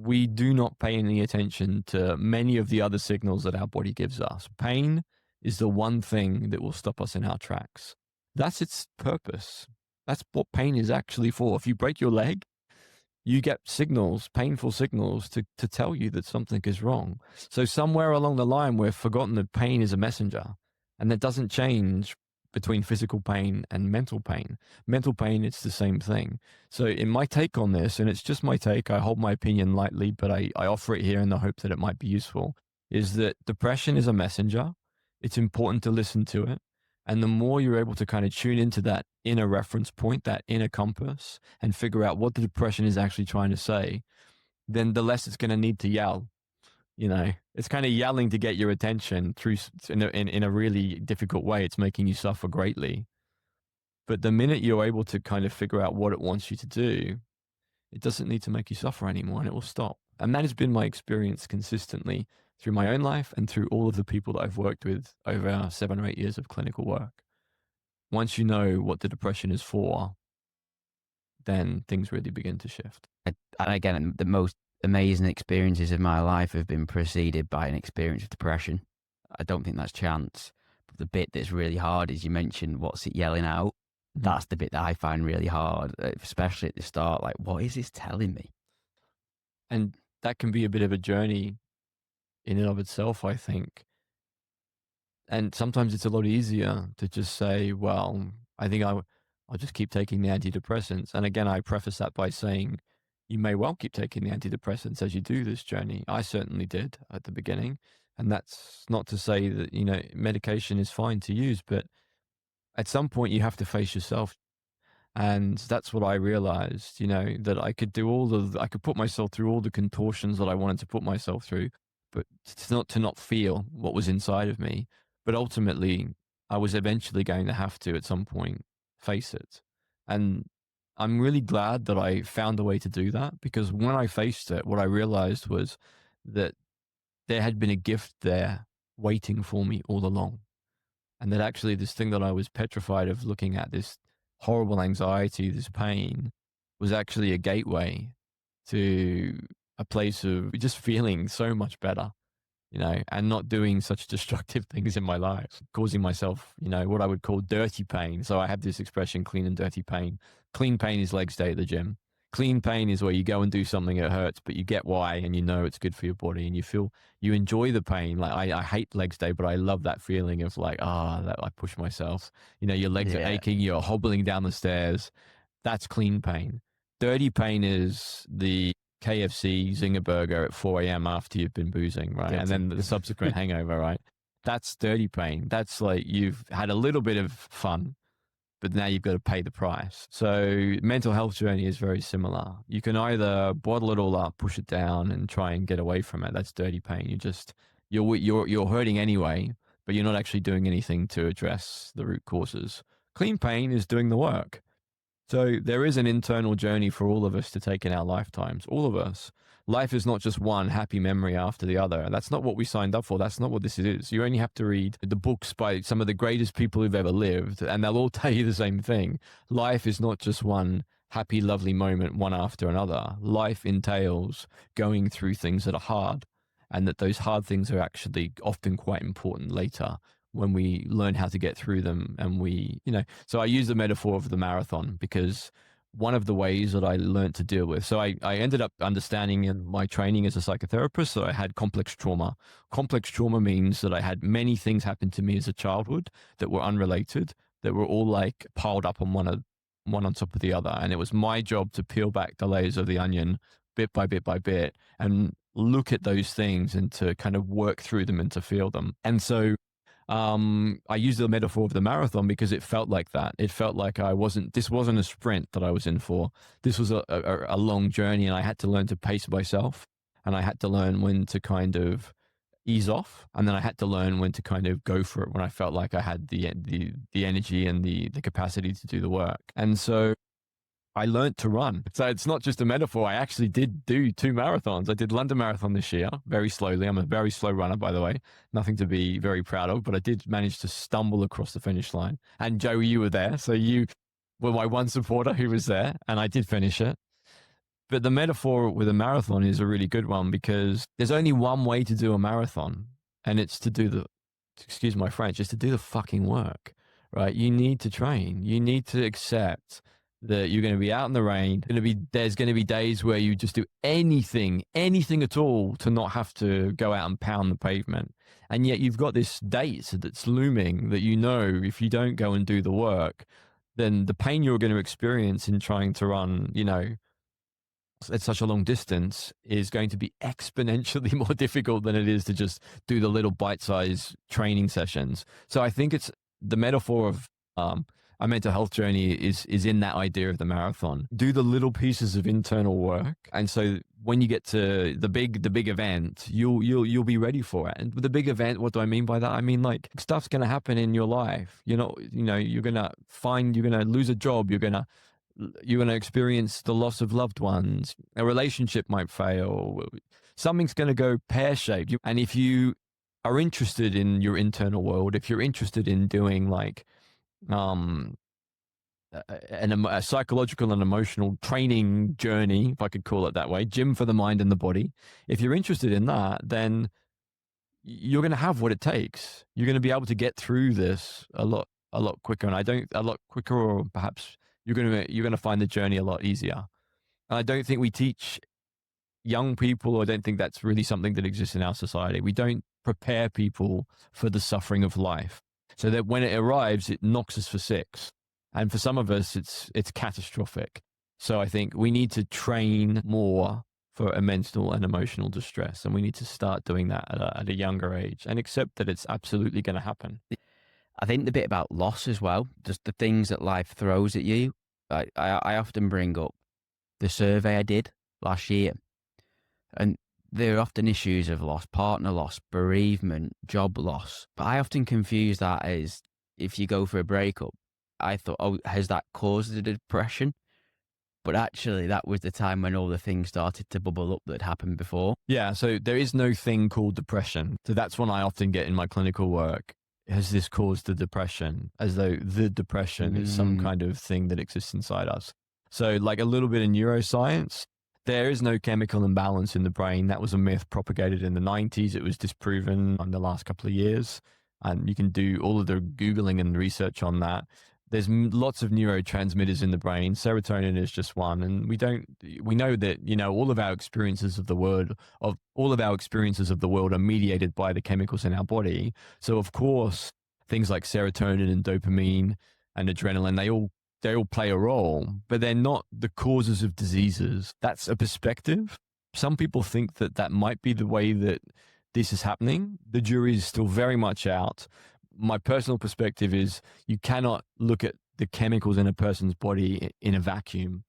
we do not pay any attention to many of the other signals that our body gives us. Pain is the one thing that will stop us in our tracks. That's its purpose. That's what pain is actually for. If you break your leg, you get signals, painful signals to tell you that something is wrong. So somewhere along the line, we've forgotten that pain is a messenger, and that doesn't change between physical pain and mental pain. Mental pain, it's the same thing. So in my take on this, and it's just my take, I hold my opinion lightly, but I offer it here in the hope that it might be useful, is that depression is a messenger. It's important to listen to it. And the more you're able to kind of tune into that inner reference point, that inner compass, and figure out what the depression is actually trying to say, then the less it's going to need to yell. It's kind of yelling to get your attention through in a really difficult way. It's making you suffer greatly. But the minute you're able to kind of figure out what it wants you to do, it doesn't need to make you suffer anymore, and it will stop. And that has been my experience consistently through my own life and through all of the people that I've worked with over 7 or 8 years of clinical work. Once you know what the depression is for, then things really begin to shift. And again, the most amazing experiences of my life have been preceded by an experience of depression. I don't think that's chance. But the bit that's really hard is you mentioned, what's it yelling out? That's the bit that I find really hard, especially at the start. Like, what is this telling me? And that can be a bit of a journey in and of itself, I think. And sometimes it's a lot easier to just say, well, I think I'll just keep taking the antidepressants. And again, I preface that by saying, you may well keep taking the antidepressants as you do this journey. I certainly did at the beginning. And that's not to say that, medication is fine to use, but at some point you have to face yourself. And that's what I realized, that I could I could put myself through all the contortions that I wanted to put myself through, but to not feel what was inside of me. But ultimately, I was eventually going to have to, at some point, face it. And I'm really glad that I found a way to do that, because when I faced it, what I realized was that there had been a gift there waiting for me all along. And that actually this thing that I was petrified of looking at, this horrible anxiety, this pain, was actually a gateway to a place of just feeling so much better, and not doing such destructive things in my life, causing myself, what I would call dirty pain. So I have this expression, clean and dirty pain. Clean pain is legs day at the gym. Clean pain is where you go and do something that hurts, but you get why, and it's good for your body, and you enjoy the pain. Like I hate legs day, but I love that feeling of like, that I push myself. Your legs are aching, you're hobbling down the stairs. That's clean pain. Dirty pain is the KFC Zinger burger at 4 a.m. after you've been boozing, right? And then the subsequent hangover, right? That's dirty pain. That's like you've had a little bit of fun, but now you've got to pay the price. So mental health journey is very similar. You can either bottle it all up, push it down, and try and get away from it. That's dirty pain. You're hurting anyway, but you're not actually doing anything to address the root causes. Clean pain is doing the work. So there is an internal journey for all of us to take in our lifetimes, all of us. Life is not just one happy memory after the other. That's not what we signed up for. That's not what this is. You only have to read the books by some of the greatest people who've ever lived, and they'll all tell you the same thing. Life is not just one happy, lovely moment, one after another. Life entails going through things that are hard, and that those hard things are actually often quite important later when we learn how to get through them. And so I use the metaphor of the marathon, because one of the ways that I learned to deal with, so I ended up understanding in my training as a psychotherapist that I had complex trauma. Complex trauma means that I had many things happen to me as a childhood that were unrelated, that were all like piled up on one on top of the other. And it was my job to peel back the layers of the onion bit by bit by bit and look at those things and to kind of work through them and to feel them. And so I use the metaphor of the marathon because it felt like that. It felt like this wasn't a sprint that I was in for. This was a long journey, and I had to learn to pace myself, and I had to learn when to kind of ease off. And then I had to learn when to kind of go for it when I felt like I had the energy and the capacity to do the work. And so I learned to run. So it's not just a metaphor. I actually did do 2 marathons. I did London Marathon this year, very slowly. I'm a very slow runner, by the way. Nothing to be very proud of, but I did manage to stumble across the finish line. And Joe, you were there. So you were my one supporter who was there, and I did finish it. But the metaphor with a marathon is a really good one because there's only one way to do a marathon, and it's to do the, excuse my French, is to do the fucking work, right? You need to train. You need to accept that you're going to be out in the rain. There's going to be days where you just do anything, anything at all to not have to go out and pound the pavement. And yet you've got this date that's looming that you know if you don't go and do the work, then the pain you're going to experience in trying to run, at such a long distance is going to be exponentially more difficult than it is to just do the little bite-sized training sessions. So I think it's the metaphor of a mental health journey is in that idea of the marathon. Do the little pieces of internal work, and so when you get to the big event, you'll be ready for it. And with the big event, what do I mean by that? I mean, like, stuff's going to happen in your life. You're going to lose a job. You're going to experience the loss of loved ones. A relationship might fail. Something's going to go pear-shaped. And if you are interested in your internal world, if you're interested in doing like um, a psychological and emotional training journey, if I could call it that way, gym for the mind and the body, if you're interested in that, then you're going to have what it takes. You're going to be able to get through this a lot quicker. And a lot quicker, or perhaps you're going to find the journey a lot easier. And I don't think we teach young people, or I don't think that's really something that exists in our society. We don't prepare people for the suffering of life, so that when it arrives, it knocks us for six. And for some of us, it's catastrophic. So I think we need to train more for mental and emotional distress, and we need to start doing that at a younger age and accept that it's absolutely going to happen. I think the bit about loss as well, just the things that life throws at you. I often bring up the survey I did last year, and there are often issues of loss, partner loss, bereavement, job loss. But I often confuse that as if you go for a breakup. I thought, oh, has that caused the depression? But actually, that was the time when all the things started to bubble up that happened before. Yeah, so there is no thing called depression. So that's one I often get in my clinical work. Has this caused the depression? As though the depression is some kind of thing that exists inside us. So like a little bit of neuroscience, there is no chemical imbalance in the brain. That was a myth propagated in the 90s. It was disproven in the last couple of years. And you can do all of the Googling and research on that. There's lots of neurotransmitters in the brain. Serotonin is just one. And we know that, all of our experiences of the world, are mediated by the chemicals in our body. So of course, things like serotonin and dopamine and adrenaline, they all play a role, but they're not the causes of diseases. That's a perspective. Some people think that that might be the way that this is happening. The jury is still very much out. My personal perspective is you cannot look at the chemicals in a person's body in a vacuum.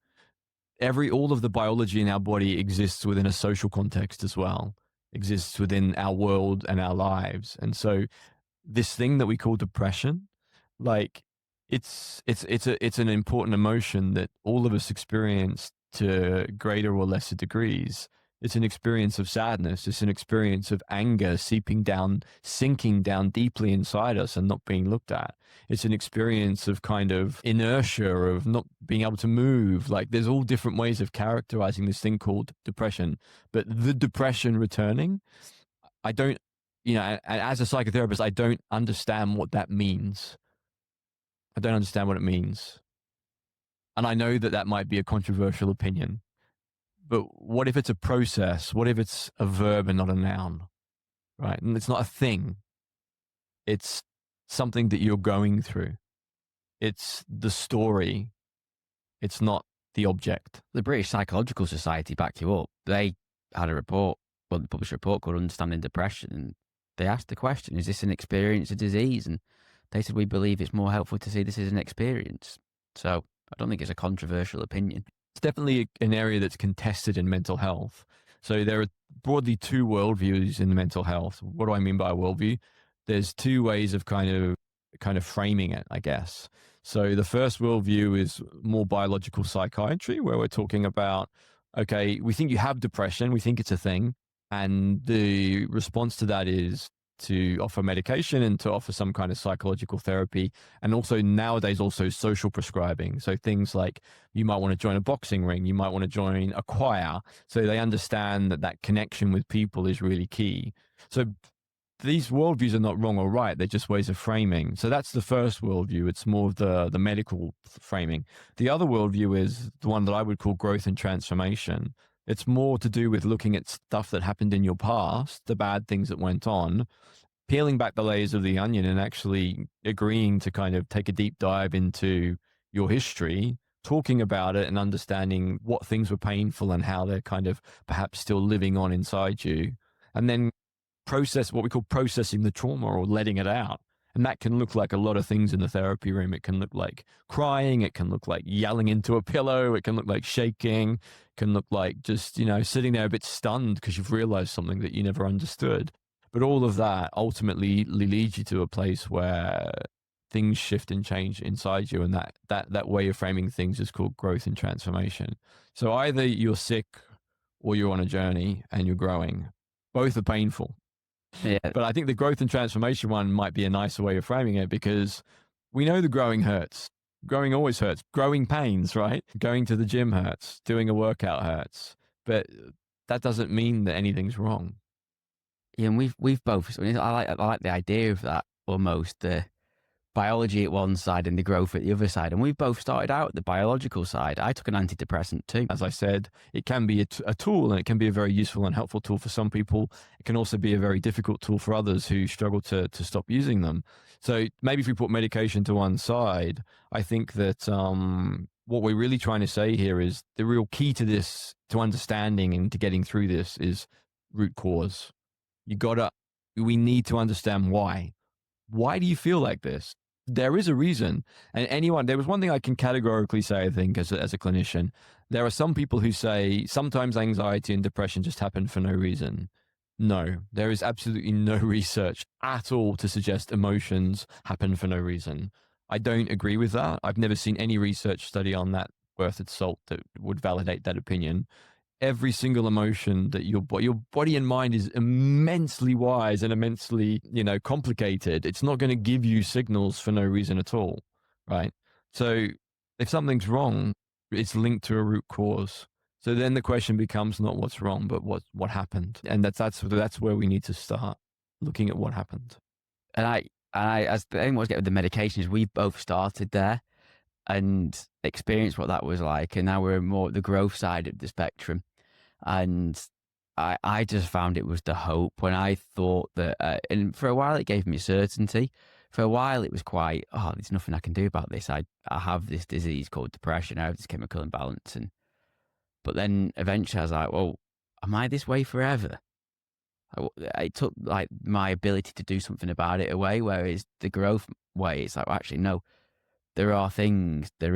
All of the biology in our body exists within a social context as well, exists within our world and our lives. And so this thing that we call depression, like it's an important emotion that all of us experience to greater or lesser degrees. It's an experience of sadness. It's an experience of anger sinking down deeply inside us and not being looked at. It's an experience of kind of inertia, of not being able to move. Like there's all different ways of characterizing this thing called depression. But the depression returning, I don't, as a psychotherapist, I don't understand what that means. I don't understand what it means. And I know that might be a controversial opinion. But what if it's a process? What if it's a verb and not a noun, right? And it's not a thing. It's something that you're going through. It's the story. It's not the object. The British Psychological Society backed you up. They had a report, they published a report called Understanding Depression, and they asked the question, is this an experience, a disease? And they said, we believe it's more helpful to see this as an experience. So I don't think it's a controversial opinion. It's definitely an area that's contested in mental health. So there are broadly two worldviews in mental health. What do I mean by a worldview? There's two ways of kind of framing it, I guess. So the first worldview is more biological psychiatry, where we're talking about, okay, we think you have depression, we think it's a thing, and the response to that is to offer medication and to offer some kind of psychological therapy. And also nowadays, also social prescribing. So things like you might want to join a boxing ring, you might want to join a choir. So they understand that that connection with people is really key. So these worldviews are not wrong or right. They're just ways of framing. So that's the first worldview. It's more of the medical framing. The other worldview is the one that I would call growth and transformation. It's more to do with looking at stuff that happened in your past, the bad things that went on, peeling back the layers of the onion and actually agreeing to kind of take a deep dive into your history, talking about it and understanding what things were painful and how they're kind of perhaps still living on inside you. And then process what we call processing the trauma or letting it out. And that can look like a lot of things in the therapy room. It can look like crying. It can look like yelling into a pillow. It can look like shaking. It can look like just, sitting there a bit stunned because you've realized something that you never understood. But all of that ultimately leads you to a place where things shift and change inside you. And that way of framing things is called growth and transformation. So either you're sick or you're on a journey and you're growing. Both are painful. Yeah. But I think the growth and transformation one might be a nicer way of framing it because we know the growing hurts. Growing always hurts. Growing pains, right? Going to the gym hurts. Doing a workout hurts. But that doesn't mean that anything's wrong. Yeah, and we've both. I like the idea of that almost. The biology at one side and the growth at the other side. And we've both started out at the biological side. I took an antidepressant too. As I said, it can be a tool and it can be a very useful and helpful tool for some people. It can also be a very difficult tool for others who struggle to stop using them. So maybe if we put medication to one side, I think that what we're really trying to say here is the real key to this, to understanding and to getting through this is root cause. We need to understand why. Why do you feel like this? There is a reason. And there was one thing I can categorically say, I think, as a clinician. There are some people who say sometimes anxiety and depression just happen for no reason. No, there is absolutely no research at all to suggest emotions happen for no reason. I don't agree with that. I've never seen any research study on that worth its salt that would validate that opinion. Every single emotion that your body and mind is immensely wise and immensely, complicated. It's not going to give you signals for no reason at all, right? So if something's wrong, it's linked to a root cause. So then the question becomes not what's wrong, but what happened. And that's where we need to start looking at what happened. And as the aim was to get with the medications, we both started there and experienced what that was like. And now we're more at the growth side of the spectrum. And I just found it was the hope when I thought that, and for a while it gave me certainty. For a while it was quite, there's nothing I can do about this. I have this disease called depression. I have this chemical imbalance. But then eventually I was like, well, am I this way forever? It took like my ability to do something about it away, whereas the growth way, it's like, well, actually, no, there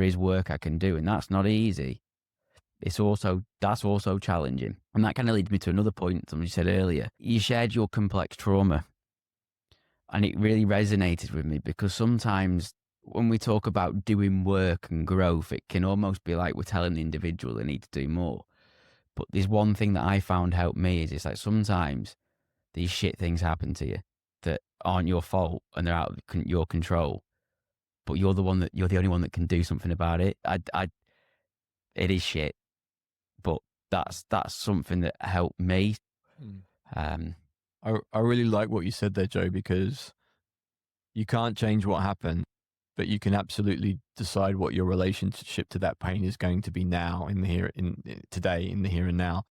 is work I can do, and that's not easy. That's also challenging. And that kind of leads me to another point, somebody said earlier. You shared your complex trauma, and it really resonated with me because sometimes when we talk about doing work and growth, it can almost be like we're telling the individual they need to do more. But there's one thing that I found helped me is it's like sometimes these shit things happen to you that aren't your fault and they're out of your control, but you're the only one that can do something about it. It is shit. But that's something that helped me. I really like what you said there, Joe, because you can't change what happened, but you can absolutely decide what your relationship to that pain is going to be now today, in the here and now.